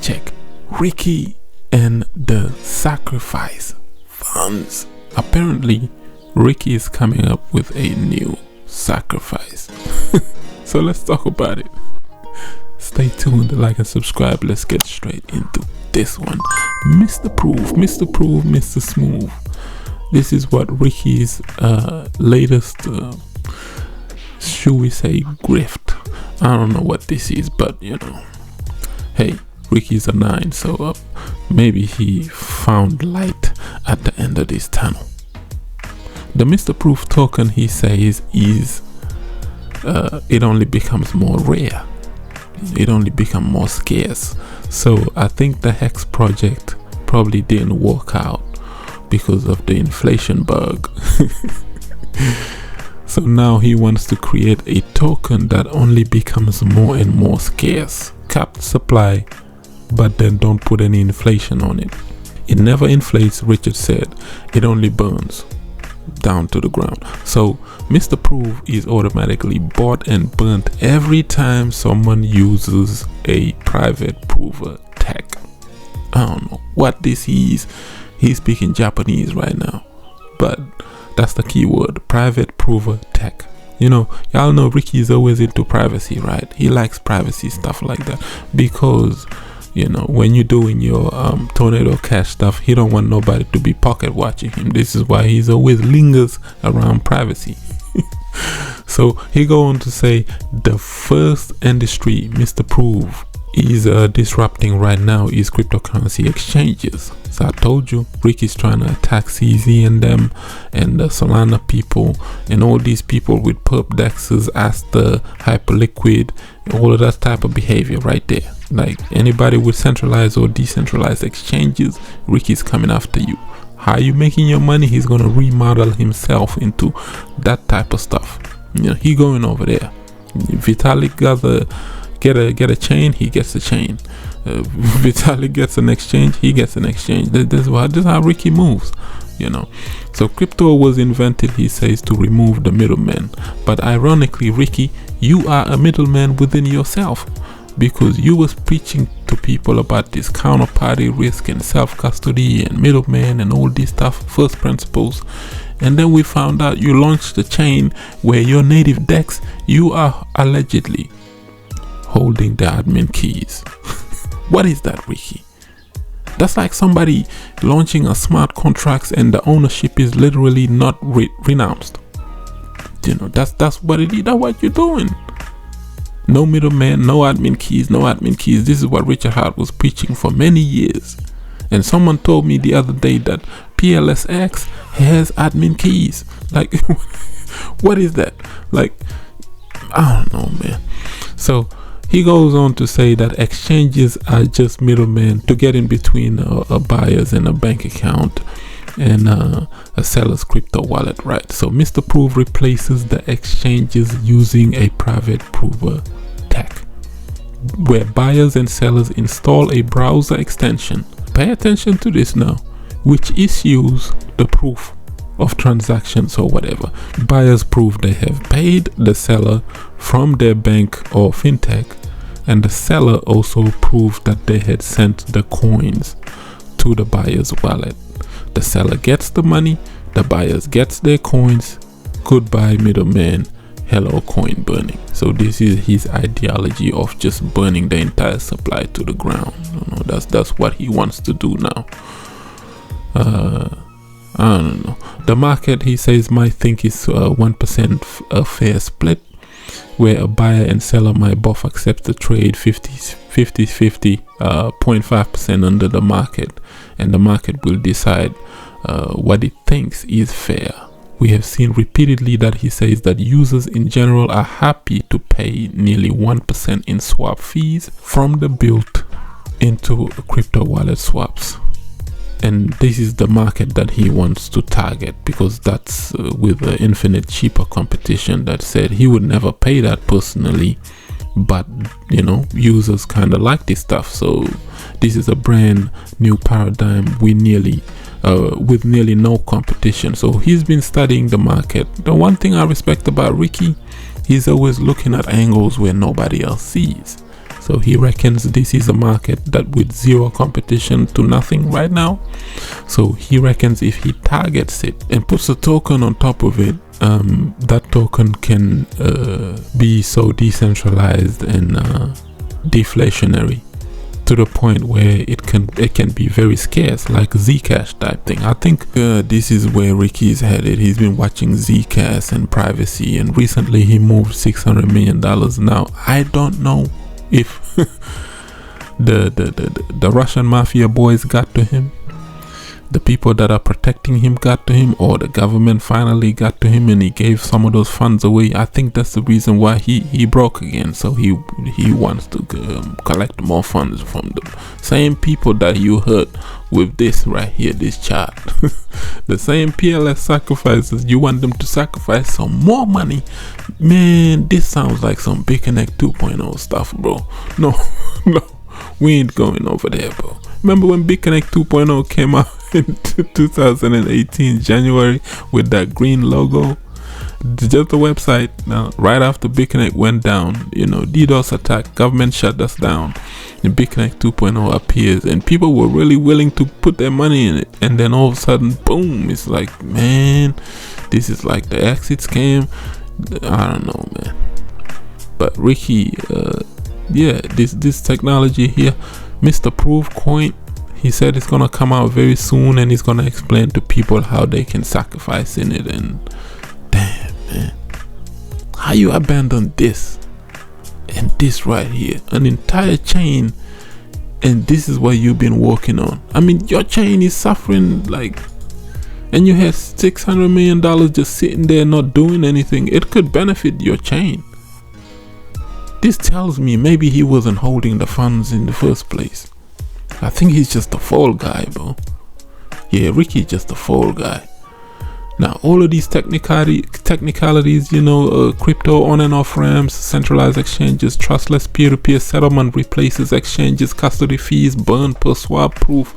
check. Ricky and the sacrifice funds. Apparently, Ricky is coming up with a new sacrifice. So let's talk about it. Stay tuned, like and subscribe. Let's get straight into this one. Mr. Proof, Mr. Smooth. This is what Ricky's latest, should we say, grift. I don't know what this is, but you know, hey, Ricky's a 9, so maybe he found light at the end of this tunnel. The Mr. Proof token, he says, is it only becomes more rare. It only becomes more scarce. So I think the Hex project probably didn't work out because of the inflation bug. So now he wants to create a token that only becomes more and more scarce. Capped supply, but then don't put any inflation on it. It never inflates, Richard said. It only burns down to the ground. So Mr. Proof is automatically bought and burnt every time someone uses a private prover tech. I don't know what this is. He's speaking Japanese right now, but that's the key word, private prover tech. You know, y'all know Ricky is always into privacy, right? He likes privacy stuff like that because, you know, when you're doing your Tornado Cash stuff, he don't want nobody to be pocket watching him. This is why he's always lingers around privacy. So he go on to say the first industry Mr. Proof is disrupting right now is cryptocurrency exchanges. So I told you, Ricky's trying to attack CZ and them and the Solana people and all these people with perp dexes, Aster, Hyperliquid, all of that type of behavior right there. Like anybody with centralized or decentralized exchanges, Ricky's coming after you. How you making your money? He's gonna remodel himself into that type of stuff. You know, he going over there. Vitalik got get a chain, he gets a chain. Vitalik gets an exchange, he gets an exchange. This is how Ricky moves, you know. So crypto was invented, he says, to remove the middleman. But ironically, Ricky, you are a middleman within yourself, because you was preaching to people about this counterparty risk and self-custody and middleman and all this stuff, first principles. And then we found out you launched the chain where your native DEX, you are allegedly holding the admin keys. What is that, Ricky? That's like somebody launching a smart contracts and the ownership is literally not renounced. You know, that's what it is. That's what you're doing. No middleman, no admin keys, no admin keys. This is what Richard Hart was preaching for many years. And someone told me the other day that PLSX has admin keys. Like, what is that? Like, I don't know, man. So he goes on to say that exchanges are just middlemen to get in between a buyer's and a bank account and a seller's crypto wallet, right? So Mr. Proof replaces the exchanges using a private prover tech, where buyers and sellers install a browser extension. Pay attention to this now, which issues the proof of transactions or whatever. Buyers prove they have paid the seller from their bank or fintech, and the seller also proved that they had sent the coins to the buyer's wallet. The seller gets the money, the buyers gets their coins. Goodbye middleman, hello coin burning. So this is his ideology of just burning the entire supply to the ground. You know, that's what he wants to do now. I don't know. The market, he says, might think is 1% a fair split, where a buyer and seller might both accept the trade 50-50, 0.5% under the market, and the market will decide what it thinks is fair. We have seen repeatedly that he says that users in general are happy to pay nearly 1% in swap fees from the built into crypto wallet swaps. And this is the market that he wants to target, because that's with the infinite cheaper competition that said he would never pay that personally, but you know, users kind of like this stuff. So this is a brand new paradigm with nearly no competition. So he's been studying the market. The one thing I respect about Ricky, he's always looking at angles where nobody else sees. So he reckons this is a market that with zero competition to nothing right now. So he reckons if he targets it and puts a token on top of it, that token can be so decentralized and deflationary to the point where it can be very scarce, like Zcash type thing. I think this is where Ricky is headed. He's been watching Zcash and privacy, and recently he moved $600 million. Now I don't know if the Russian mafia boys got to him, the people that are protecting him got to him, or the government finally got to him and he gave some of those funds away. I think that's the reason why he broke again. So he wants to collect more funds from the same people that you heard with this right here, this chart. The same PLS sacrifices, you want them to sacrifice some more money. Man, this sounds like some BitConnect 2.0 stuff, bro. No, we ain't going over there, bro. Remember when BitConnect 2.0 came out in 2018 January with that green logo? Just the website. Now, right after BitConnect went down, DDoS attack, government shut us down, and BitConnect 2.0 appears, and people were really willing to put their money in it. And then all of a sudden, boom! It's like, man, this is like the exit scam. I don't know, man. But Ricky, this technology here, Mr. Proof Coin, he said it's gonna come out very soon, and he's gonna explain to people how they can sacrifice in it. And damn, man, how you abandon this and this right here, an entire chain, and this is what you've been working on. I mean, your chain is suffering, like, and you had $600 million just sitting there not doing anything. It could benefit your chain. This tells me maybe he wasn't holding the funds in the first place. I think he's just a fall guy, bro. Yeah, Ricky's just a fall guy. Now, all of these technicalities, crypto on and off ramps, centralized exchanges, trustless peer-to-peer settlement replaces exchanges, custody fees, burn per swap proof,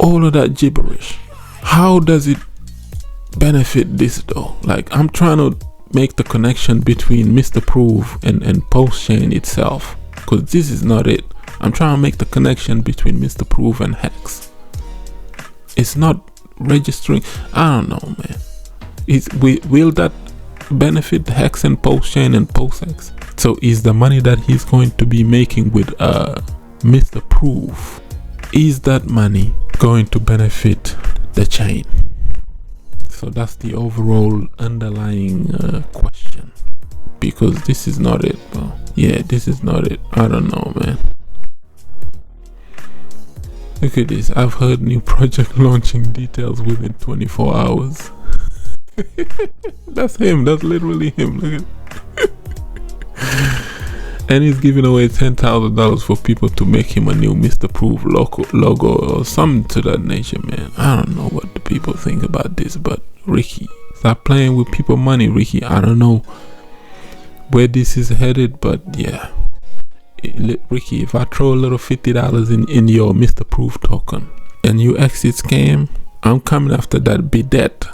all of that gibberish. How does it benefit this though? Like, I'm trying to make the connection between Mr. Proof and Pulsechain itself, because this is not it. I'm trying to make the connection between Mr. Proof and Hex. It's not registering. I don't know, man. Will that benefit Hex and Pulsechain and pulsex? So is the money that he's going to be making with Mr. Proof, is that money going to benefit the chain? So that's the overall underlying question, because this is not it, bro. Yeah, this is not it. I don't know, man. Look at this. I've heard new project launching details within 24 hours. That's him. That's literally him. Look at and he's giving away $10,000 for people to make him a new Mr. Proof logo or something to that nature, man. I don't know what the people think about this, but Ricky, stop playing with people money, Ricky. I don't know where this is headed, but yeah. Ricky, if I throw a little $50 in your Mr. Proof token and you exit scam, I'm coming after that bidet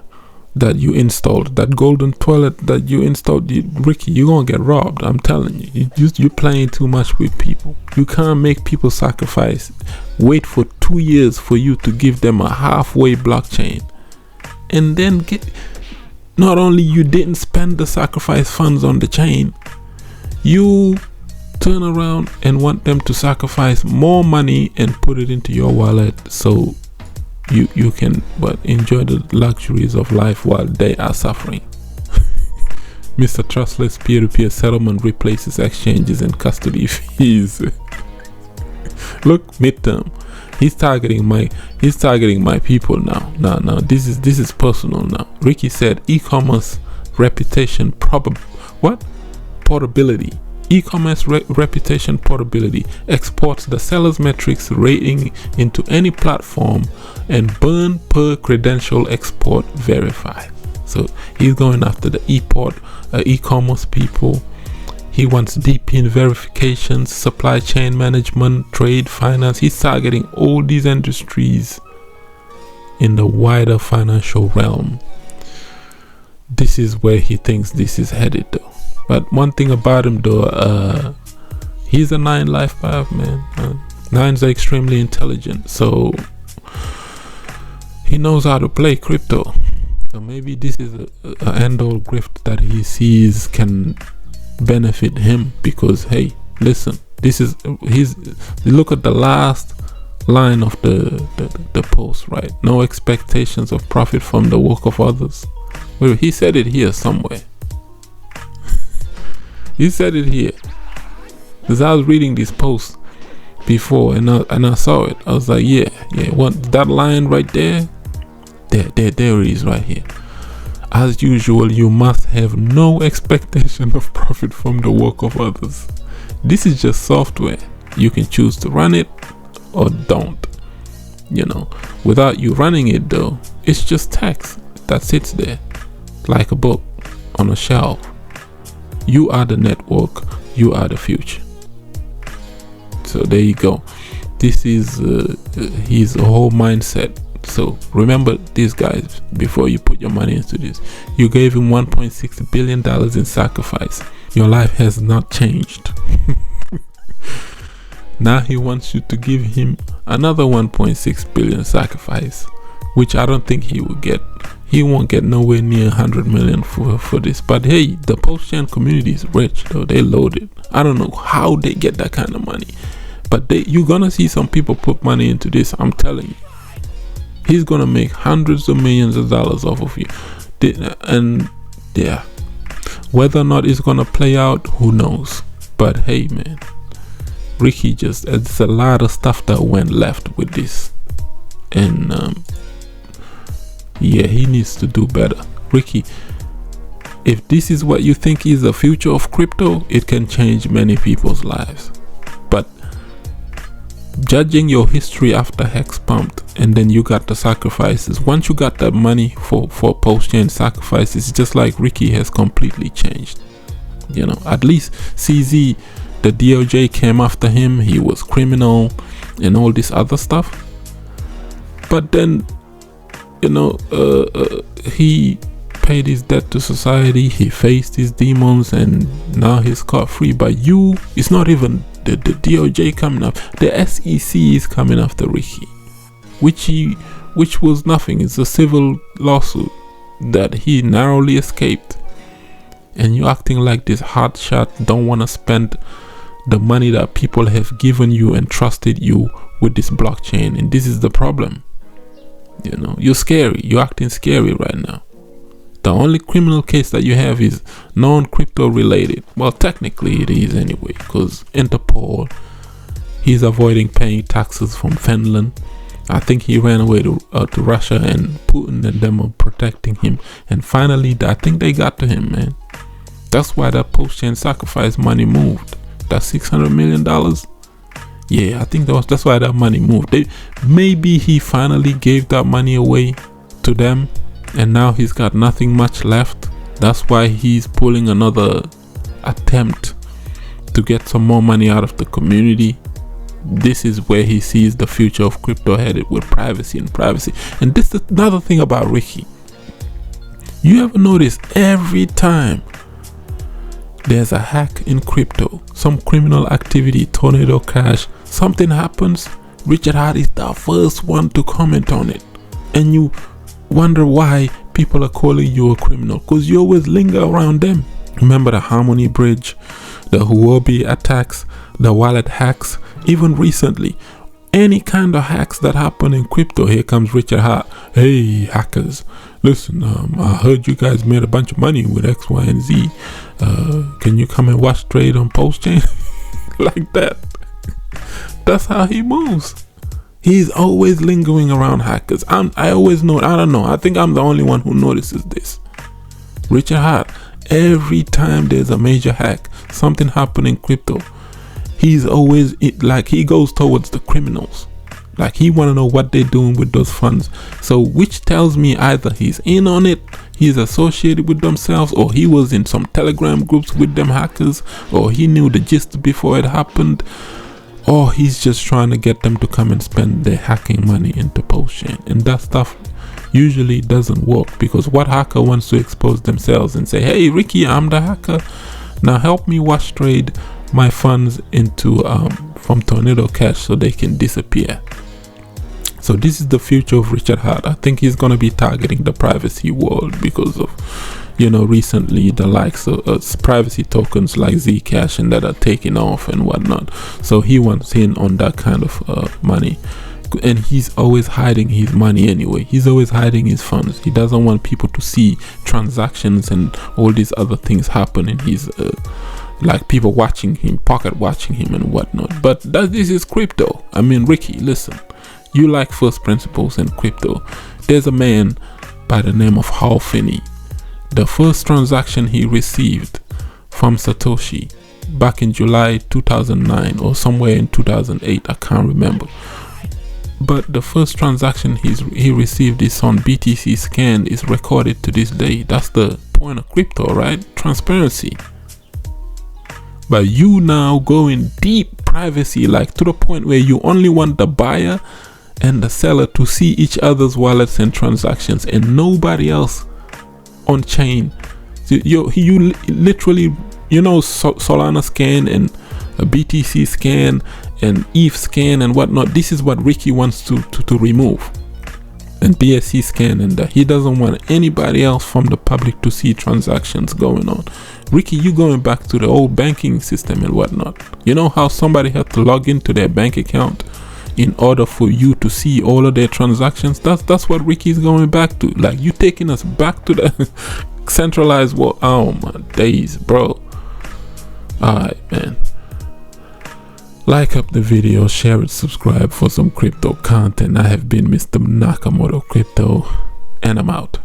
that you installed, that golden toilet that you installed. Ricky, you're gonna get robbed. I'm telling you. You're playing too much with people. You can't make people sacrifice. Wait for 2 years for you to give them a halfway blockchain, and then not only you didn't spend the sacrifice funds on the chain, you turn around and want them to sacrifice more money and put it into your wallet so you can enjoy the luxuries of life while they are suffering. Mr. Trustless peer-to-peer settlement replaces exchanges and custody fees. Look, midterm. He's targeting my people now. Now this is personal now. Ricky said e-commerce reputation portability. E-commerce reputation portability exports the seller's metrics rating into any platform and burn per credential export verified. So he's going after the e-commerce people. He wants DP verifications, supply chain management, trade, finance. He's targeting all these industries in the wider financial realm. This is where he thinks this is headed though. But one thing about him though, He's a 9 life path, man. 9s are extremely intelligent, so he knows how to play crypto. So maybe this is a end-all grift that he sees can benefit him, because hey, listen, this is look at the last line of the post, right? No expectations of profit from the work of others. Well, he said it here somewhere. He said it here, because I was reading this post before and I saw it. I was like, yeah, what, that line right there, there it is right here. As usual, you must have no expectation of profit from the work of others. This is just software. You can choose to run it or don't. You know, without you running it though, it's just text that sits there like a book on a shelf. You are the network, you are the future. So there you go. This is his whole mindset. So remember this, guys, before you put your money into this. You gave him $1.6 billion in sacrifice. Your life has not changed. Now he wants you to give him another 1.6 billion sacrifice, which I don't think he will get. He won't get nowhere near 100 million for this. But hey, the Pulsechain community is rich though. They loaded. I don't know how they get that kind of money, but you're gonna see some people put money into this. I'm telling you, he's gonna make hundreds of millions of dollars off of you. And yeah, whether or not it's gonna play out, who knows. But hey, man, Ricky it's a lot of stuff that went left with this, and yeah, he needs to do better. Ricky, if this is what you think is the future of crypto, it can change many people's lives. But judging your history after Hex pumped and then you got the sacrifices, once you got that money for Pulsechain sacrifices, just like Ricky has completely changed. You know, at least CZ, the DOJ came after him, he was criminal and all this other stuff. But then, you know, he paid his debt to society, he faced his demons, and now he's caught free. But it's not even the DOJ coming up, the SEC is coming after Ricky, which was nothing. It's a civil lawsuit that he narrowly escaped. And you're acting like this hotshot, don't want to spend the money that people have given you and trusted you with this blockchain. And this is the problem. You know, you're scary. You're acting scary right now. The only criminal case that you have is non-crypto related. Well, technically it is anyway, because Interpol, he's avoiding paying taxes from Finland. I think he ran away to Russia, and Putin and them are protecting him. And finally, I think they got to him, man. That's why that Pulsechain sacrifice money moved. That $600 million. Yeah, I think that's why that money moved. Maybe he finally gave that money away to them, and now he's got nothing much left. That's why he's pulling another attempt to get some more money out of the community. This is where he sees the future of crypto headed, with privacy. And this is another thing about Ricky. You ever notice every time there's a hack in crypto, some criminal activity, tornado crash, something happens, Richard Hart is the first one to comment on it, and you wonder why people are calling you a criminal, because you always linger around them. Remember the Harmony Bridge, the Huobi attacks, the wallet hacks, even recently, any kind of hacks that happen in crypto, here comes Richard Hart. Hey hackers, listen, I heard you guys made a bunch of money with X, Y, and Z. Can you come and watch trade on Pulsechain? Like that. That's how he moves. He's always lingering around hackers. I always know. I don't know. I think I'm the only one who notices this. Richard Hart, every time there's a major hack, something happening in crypto, he's always like he goes towards the criminals. Like he want to know what they're doing with those funds. So which tells me either he's in on it, he's associated with themselves, or he was in some Telegram groups with them hackers, or he knew the gist before it happened, or he's just trying to get them to come and spend their hacking money into Pulsechain. And that stuff usually doesn't work, because what hacker wants to expose themselves and say, hey Ricky, I'm the hacker, now help me wash trade my funds into from Tornado Cash so they can disappear. So this is the future of Richard Heart. I think he's going to be targeting the privacy world because of, you know, recently the likes of privacy tokens like Zcash and that are taking off and whatnot. So he wants in on that kind of money. And he's always hiding his money anyway. He's always hiding his funds. He doesn't want people to see transactions and all these other things happen in his like people watching him, pocket watching him and whatnot. But this is crypto. I mean, Ricky, listen, you like first principles in crypto. There's a man by the name of Hal Finney. The first transaction he received from Satoshi back in July 2009 or somewhere in 2008, I can't remember. But the first transaction he received is on BTC Scan, is recorded to this day. That's the point of crypto, right? Transparency. But you now go in deep privacy, like to the point where you only want the buyer and the seller to see each other's wallets and transactions and nobody else on chain. You literally, you know, Solana Scan and BTC Scan and ETH Scan and whatnot. This is what Ricky wants to remove. And BSC Scan, and he doesn't want anybody else from the public to see transactions going on. Ricky, you going back to the old banking system and whatnot. You know how somebody had to log into their bank account in order for you to see all of their transactions? That's what Ricky's going back to. Like, you taking us back to the centralized world. Oh my days, bro. Alright, man. Like up the video, share it, subscribe for some crypto content. I have been Mr. Nakamoto Crypto, and I'm out.